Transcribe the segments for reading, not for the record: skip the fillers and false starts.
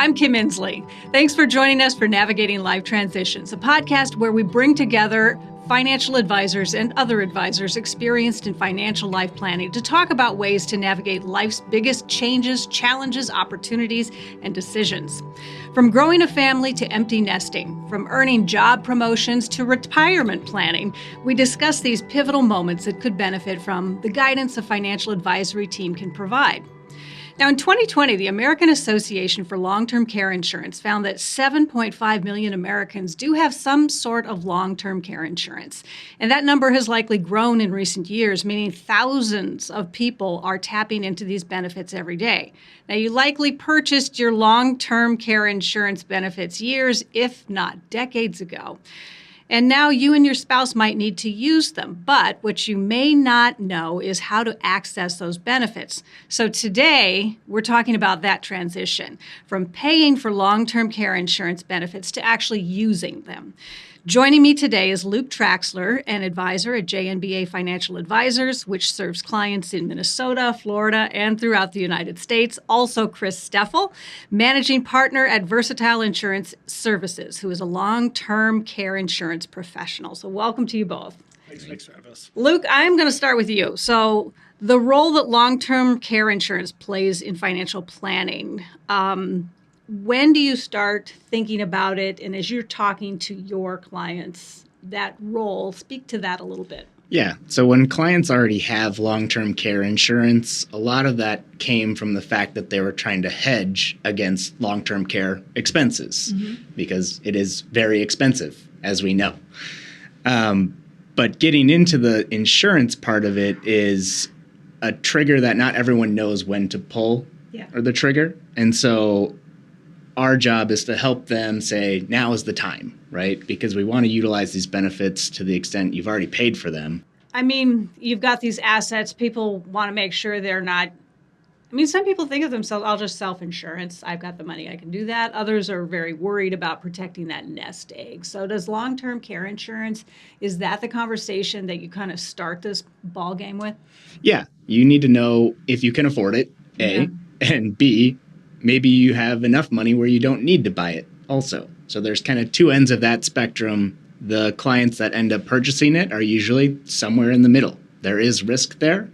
I'm Kim Insley. Thanks for joining us for Navigating Life Transitions, a podcast where we bring together financial advisors and other advisors experienced in financial life planning to talk about ways to navigate life's biggest changes, challenges, opportunities, and decisions. From growing a family to empty nesting, from earning job promotions to retirement planning, we discuss these pivotal moments that could benefit from the guidance a financial advisory team can provide. Now, in 2020, the American Association for Long-Term Care Insurance found that 7.5 million Americans do have some sort of long-term care insurance. And that number has likely grown in recent years, meaning thousands of people are tapping into these benefits every day. Now, you likely purchased your long-term care insurance benefits years, if not decades ago. And now you and your spouse might need to use them. But what you may not know is how to access those benefits. So today, we're talking about that transition from paying for long-term care insurance benefits to actually using them. Joining me today is Luke Traxler, an advisor at JNBA Financial Advisors, which serves clients in Minnesota, Florida, and throughout the United States. Also, Chris Steffl, managing partner at Versatile Insurance Services, who is a long-term care insurance professional. So welcome to you both. Thanks for having us. Luke, I'm going to start with you. So the role that long-term care insurance plays in financial planning, when do you start thinking about it? And as you're talking to your clients, that role, speak to that a little bit. Yeah. So when clients already have long-term care insurance, a lot of that came from the fact that they were trying to hedge against long-term care expenses because it is very expensive, as we know. But getting into the insurance part of it is a trigger that not everyone knows when to pull or the trigger. And so our job is to help them say, now is the time, right? Because we want to utilize these benefits to the extent you've already paid for them. I mean, you've got these assets. People want to make sure they're not. I mean, some people think of themselves, I'll just self-insurance. I've got the money. I can do that. Others are very worried about protecting that nest egg. So does long-term care insurance, is that the conversation that you kind of start this ball game with? Yeah. You need to know if you can afford it, A, and B, maybe you have enough money where you don't need to buy it also. So there's kind of two ends of that spectrum. The clients that end up purchasing it are usually somewhere in the middle. There is risk there,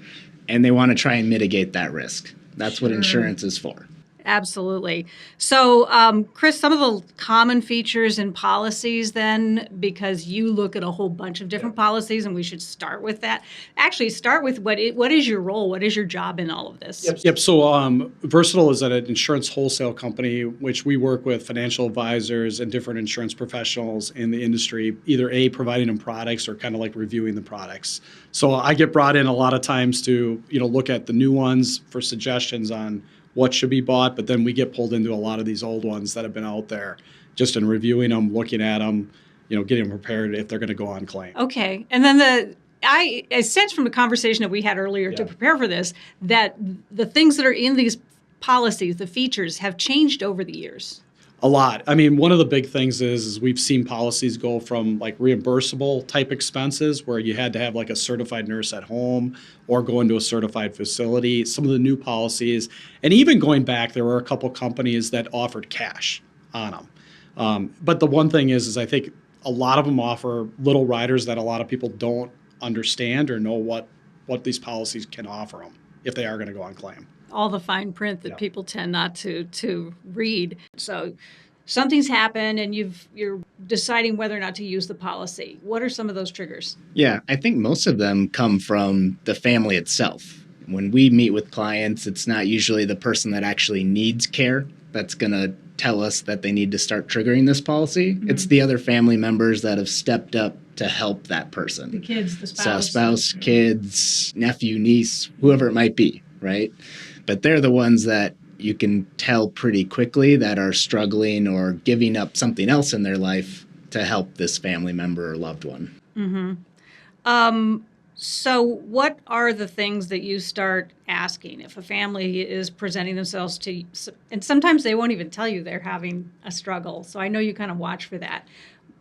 and they want to try and mitigate that risk. That's what insurance is for. Absolutely. So, Chris, some of the common features in policies then, because you look at a whole bunch of different policies, and we should start with that. Actually, start with what is your role? What is your job in all of this? Yep. So Versatile is an insurance wholesale company, which we work with financial advisors and different insurance professionals in the industry, either A, providing them products or kind of like reviewing the products. So I get brought in a lot of times to, look at the new ones for suggestions on what should be bought, but then we get pulled into a lot of these old ones that have been out there, just in reviewing them, looking at them, getting them prepared if they're going to go on claim. Okay. And then I sense from the conversation that we had earlier to prepare for this, that the things that are in these policies, the features, have changed over the years. A lot. I mean, one of the big things is we've seen policies go from like reimbursable type expenses where you had to have like a certified nurse at home or go into a certified facility. Some of the new policies, and even going back, there were a couple companies that offered cash on them. But the one thing is I think a lot of them offer little riders that a lot of people don't understand or know what these policies can offer them if they are going to go on claim. All the fine print that people tend not to read. So something's happened and you're deciding whether or not to use the policy. What are some of those triggers? Yeah, I think most of them come from the family itself. When we meet with clients, it's not usually the person that actually needs care that's going to tell us that they need to start triggering this policy. It's the other family members that have stepped up to help that person. The kids, the spouse. So spouse, kids, nephew, niece, whoever it might be, right? But they're the ones that you can tell pretty quickly that are struggling or giving up something else in their life to help this family member or loved one. So what are the things that you start asking if a family is presenting themselves to you? And sometimes they won't even tell you they're having a struggle. So I know you kind of watch for that.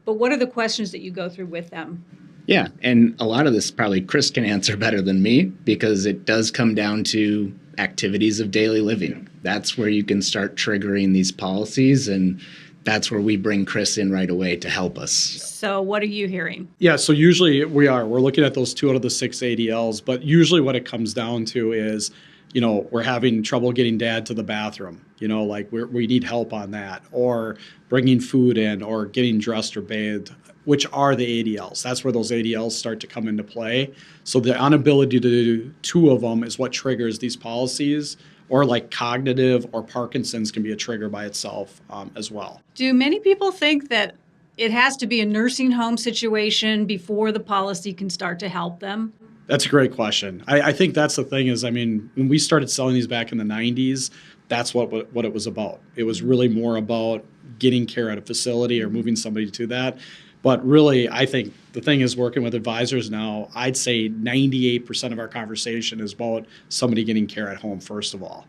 But what are the questions that you go through with them? Yeah, and a lot of this probably Chris can answer better than me because it does come down to activities of daily living. That's where you can start triggering these policies, and that's where we bring Chris in right away to help us. So what are you hearing? Yeah, so usually we're looking at those 2 out of the 6 ADLs, but usually what it comes down to is, we're having trouble getting dad to the bathroom, like we need help on that, or bringing food in, or getting dressed or bathed, which are the ADLs. That's where those ADLs start to come into play. So the inability to do 2 of them is what triggers these policies, or like cognitive or Parkinson's can be a trigger by itself as well. Do many people think that it has to be a nursing home situation before the policy can start to help them? That's a great question. I think that's the thing is, when we started selling these back in the 90s, that's what it was about. It was really more about getting care at a facility or moving somebody to that. But really, I think the thing is, working with advisors now, I'd say 98% of our conversation is about somebody getting care at home, first of all.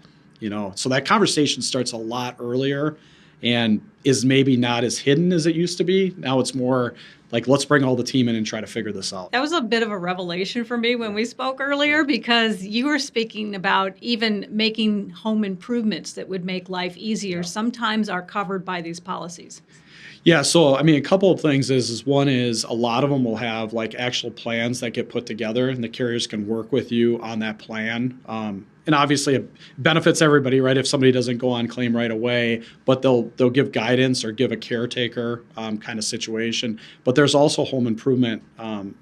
So that conversation starts a lot earlier and is maybe not as hidden as it used to be. Now it's more like, let's bring all the team in and try to figure this out. That was a bit of a revelation for me when we spoke earlier, because you were speaking about even making home improvements that would make life easier, sometimes are covered by these policies. Yeah, so a couple of things is one is a lot of them will have like actual plans that get put together, and the carriers can work with you on that plan. And obviously it benefits everybody, right? If somebody doesn't go on claim right away, but they'll give guidance or give a caretaker kind of situation. But there's also home improvement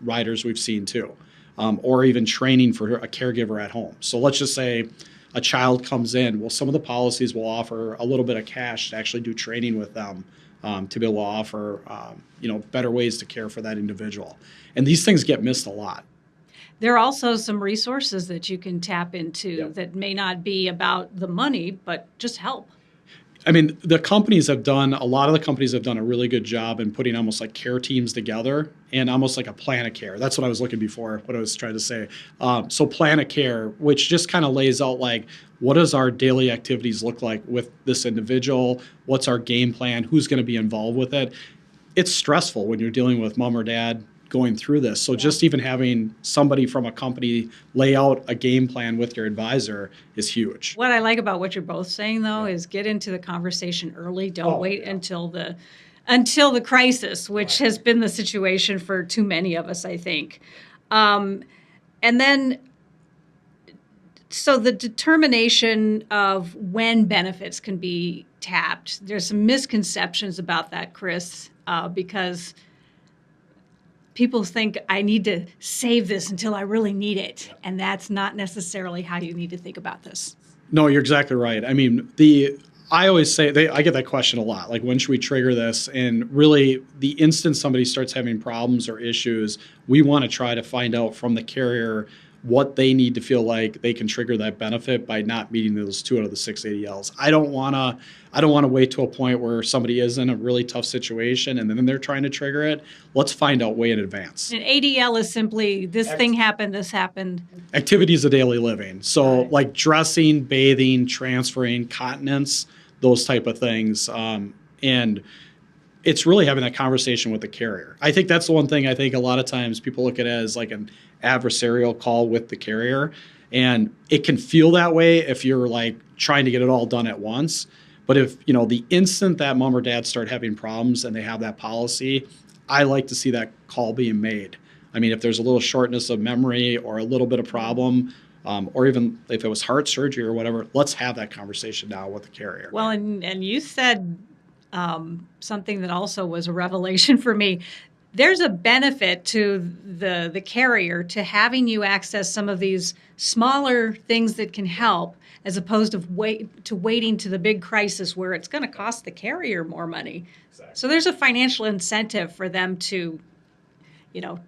riders we've seen too, or even training for a caregiver at home. So let's just say a child comes in. Well, some of the policies will offer a little bit of cash to actually do training with them. To be able to offer, better ways to care for that individual. And these things get missed a lot. There are also some resources that you can tap into that may not be about the money, but just help. A lot of the companies have done a really good job in putting almost like care teams together and almost like a plan of care. That's what I was looking before, what I was trying to say. So plan of care, which just kind of lays out like, what does our daily activities look like with this individual? What's our game plan? Who's going to be involved with it? It's stressful when you're dealing with mom or dad going through this. So just even having somebody from a company lay out a game plan with your advisor is huge. What I like about what you're both saying, though, is get into the conversation early. Don't wait until the crisis, which has been the situation for too many of us, I think. And then, so the determination of when benefits can be tapped, there's some misconceptions about that, Chris, because people think I need to save this until I really need it. And that's not necessarily how you need to think about this. No, you're exactly right. I always say, I get that question a lot, like when should we trigger this? And really, the instant somebody starts having problems or issues, we want to try to find out from the carrier what they need to feel like they can trigger that benefit by not meeting those 2 out of the 6 ADLs. I don't want to wait to a point where somebody is in a really tough situation and then they're trying to trigger it. Let's find out way in advance. An ADL is simply this thing happened, this happened. Activities of daily living. So like dressing, bathing, transferring, continence, those type of things. And it's really having that conversation with the carrier. I think that's the one thing I think a lot of times people look at it as like an adversarial call with the carrier. And it can feel that way if you're like trying to get it all done at once. But if, the instant that mom or dad start having problems and they have that policy, I like to see that call being made. If there's a little shortness of memory or a little bit of problem, or even if it was heart surgery or whatever, let's have that conversation now with the carrier. Well, and you said something that also was a revelation for me. There's a benefit to the carrier to having you access some of these smaller things that can help, as opposed to waiting to the big crisis where it's going to cost the carrier more money. Exactly. So there's a financial incentive for them to,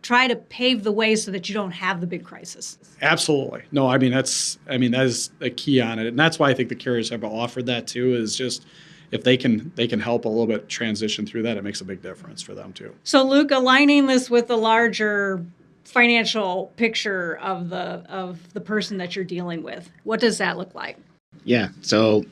try to pave the way so that you don't have the big crisis. Absolutely. No, that is a key on it. And that's why I think the carriers have offered that too, is just if they can help a little bit transition through that, it makes a big difference for them too. So Luke, aligning this with the larger financial picture of the person that you're dealing with, what does that look like? Yeah. So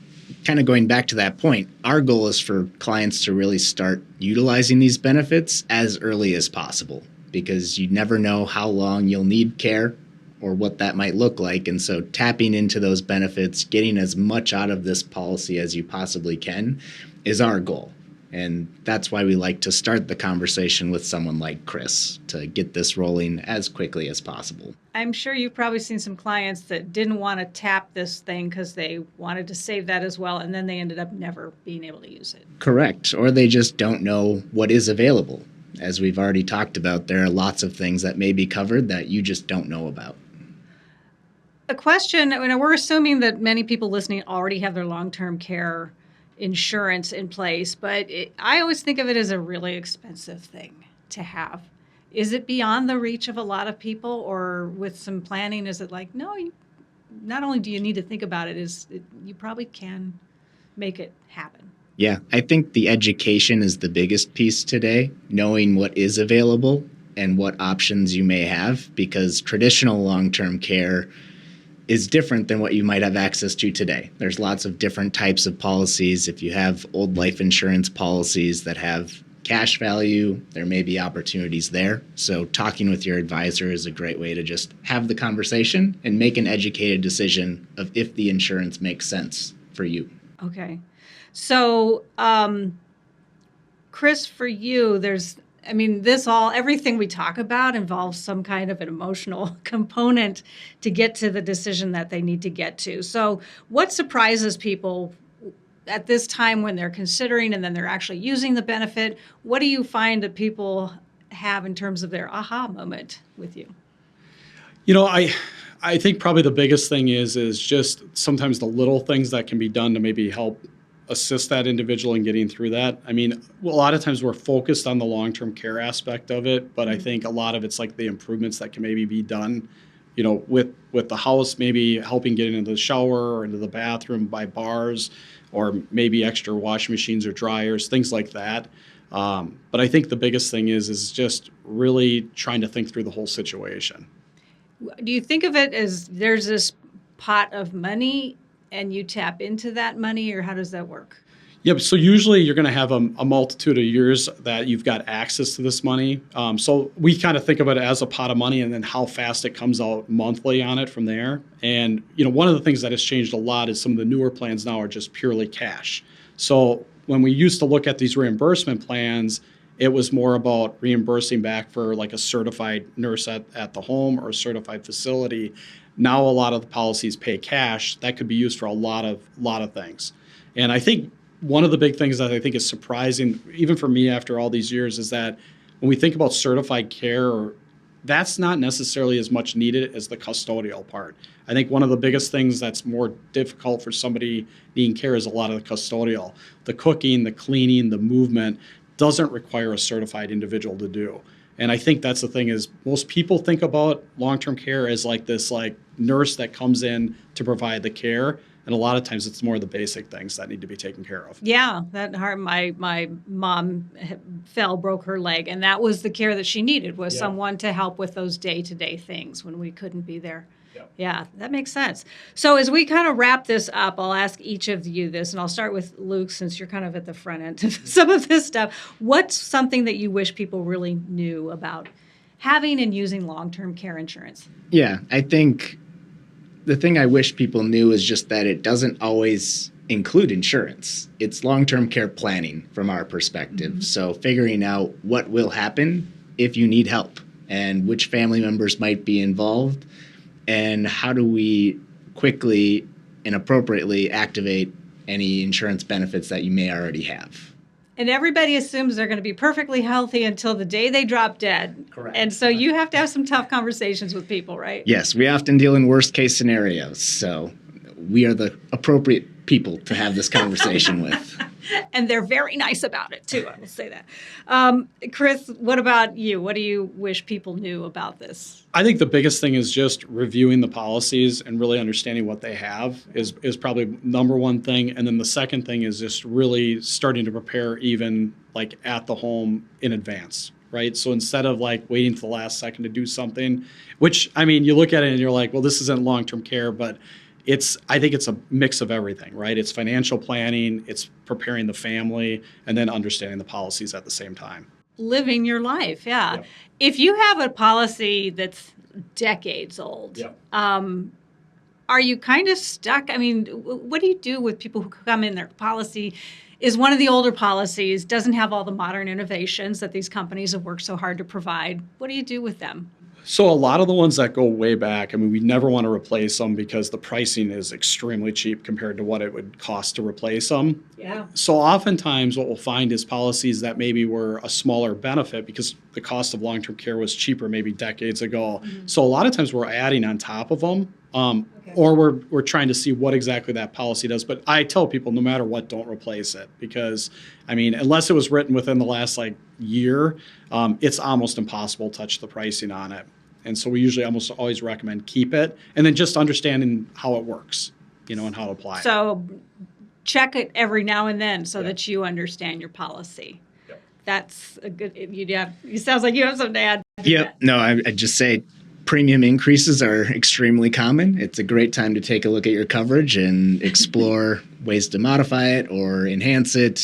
kind of going back to that point, our goal is for clients to really start utilizing these benefits as early as possible, because you never know how long you'll need care or what that might look like. And so tapping into those benefits, getting as much out of this policy as you possibly can is our goal. And that's why we like to start the conversation with someone like Chris to get this rolling as quickly as possible. I'm sure you've probably seen some clients that didn't want to tap this thing because they wanted to save that as well, and then they ended up never being able to use it. Correct. Or they just don't know what is available. As we've already talked about, there are lots of things that may be covered that you just don't know about. A question, we're assuming that many people listening already have their long-term care insurance in place, but I always think of it as a really expensive thing to have. Is it beyond the reach of a lot of people, or with some planning, is it like, no, not only do you need to think about it, you probably can make it happen? Yeah, I think the education is the biggest piece today, knowing what is available and what options you may have, because traditional long-term care is different than what you might have access to today. There's lots of different types of policies. If you have old life insurance policies that have cash value, there may be opportunities there. So talking with your advisor is a great way to just have the conversation and make an educated decision of if the insurance makes sense for you. Okay. So, Chris, for you, everything we talk about involves some kind of an emotional component to get to the decision that they need to get to. So what surprises people at this time when they're considering and then they're actually using the benefit? What do you find that people have in terms of their aha moment with you? I think probably the biggest thing is just sometimes the little things that can be done to maybe help assist that individual in getting through that. A lot of times we're focused on the long-term care aspect of it, but I think a lot of it's like the improvements that can maybe be done, with the house, maybe helping get into the shower or into the bathroom by bars, or maybe extra washing machines or dryers, things like that. But I think the biggest thing is just really trying to think through the whole situation. Do you think of it as there's this pot of money and you tap into that money, or how does that work? Yep. So usually you're going to have a multitude of years that you've got access to this money. So we kind of think of it as a pot of money and then how fast it comes out monthly on it from there. And, one of the things that has changed a lot is some of the newer plans now are just purely cash. So when we used to look at these reimbursement plans, it was more about reimbursing back for like a certified nurse at the home or a certified facility. Now a lot of the policies pay cash. That could be used for a lot of things. And I think one of the big things that I think is surprising, even for me after all these years, is that when we think about certified care, that's not necessarily as much needed as the custodial part. I think one of the biggest things that's more difficult for somebody needing care is a lot of the custodial. The cooking, the cleaning, the movement doesn't require a certified individual to do. And I think that's the thing is most people think about long-term care as like this nurse that comes in to provide the care. And a lot of times it's more the basic things that need to be taken care of. Yeah, that hard. My mom broke her leg, and that was the care that she needed, was someone to help with those day-to-day things when we couldn't be there. Yeah, that makes sense. So as we kind of wrap this up, I'll ask each of you this, and I'll start with Luke since you're kind of at the front end of some of this stuff. What's something that you wish people really knew about having and using long-term care insurance? Yeah, I think the thing I wish people knew is just that it doesn't always include insurance. It's long-term care planning from our perspective. Mm-hmm. So figuring out what will happen if you need help and which family members might be involved, and how do we quickly and appropriately activate any insurance benefits that you may already have. And everybody assumes they're going to be perfectly healthy until the day they drop dead. Correct. And so you have to have some tough conversations with people, right? Yes, we often deal in worst case scenarios. So we are the appropriate people to have this conversation with. And they're very nice about it, too. I will say that. Chris, what about you? What do you wish people knew about this? I think the biggest thing is just reviewing the policies and really understanding what they have is probably number one thing. And then the second thing is just really starting to prepare even like at the home in advance, right? So instead of like waiting to the last second to do something, which, I mean, you look at it and you're like, well, this isn't long-term care, but I think it's a mix of everything, right? It's financial planning, it's preparing the family, and then understanding the policies at the same time. living your life. Yeah. Yep. If you have a policy that's decades old, Yep. Are you kind of stuck? I mean, what do you do with people who come in, their policy is one of the older policies, doesn't have all the modern innovations that these companies have worked so hard to provide? What do you do with them? So a lot of the ones that go way back, I mean, we never want to replace them because the pricing is extremely cheap compared to what it would cost to replace them. Yeah. So oftentimes what we'll find is policies that maybe were a smaller benefit because the cost of long-term care was cheaper maybe decades ago. Mm-hmm. So a lot of times we're adding on top of them, or we're trying to see what exactly that policy does. But I tell people no matter what, don't replace it because, I mean, unless it was written within the last year, it's almost impossible to touch the pricing on it. And so we usually almost always recommend keep it and then just understanding how it works, and how to apply it. So check it every now and then so that you understand your policy. Yep. That's a good, it sounds like you have something to add. Yep. No, I'd just say premium increases are extremely common. It's a great time to take a look at your coverage and explore ways to modify it or enhance it.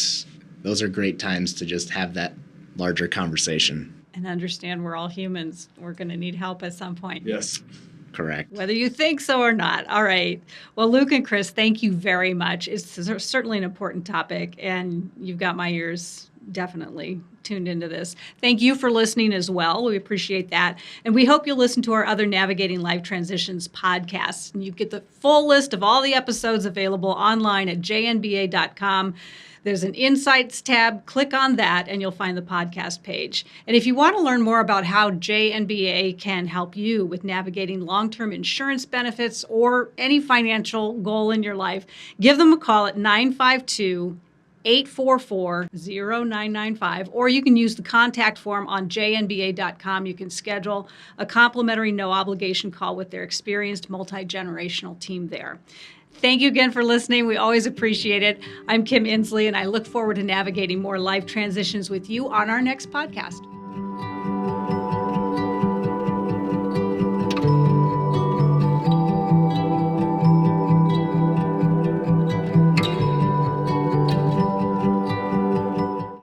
Those are great times to just have that larger conversation. And understand we're all humans. We're going to need help at some point. Yes. Correct. Whether you think so or not. All right. Well, Luke and Chris, thank you very much. It's certainly an important topic, and you've got my ears definitely tuned into this. Thank you for listening as well. We appreciate that. And we hope you'll listen to our other Navigating Life Transitions podcasts. And you get the full list of all the episodes available online at jnba.com. There's an Insights tab. Click on that, and you'll find the podcast page. And if you want to learn more about how JNBA can help you with navigating long-term insurance benefits or any financial goal in your life, give them a call at 952-844-0995, or you can use the contact form on jnba.com. You can schedule a complimentary no-obligation call with their experienced multi-generational team there. Thank you again for listening. We always appreciate it. I'm Kim Insley, and I look forward to navigating more life transitions with you on our next podcast.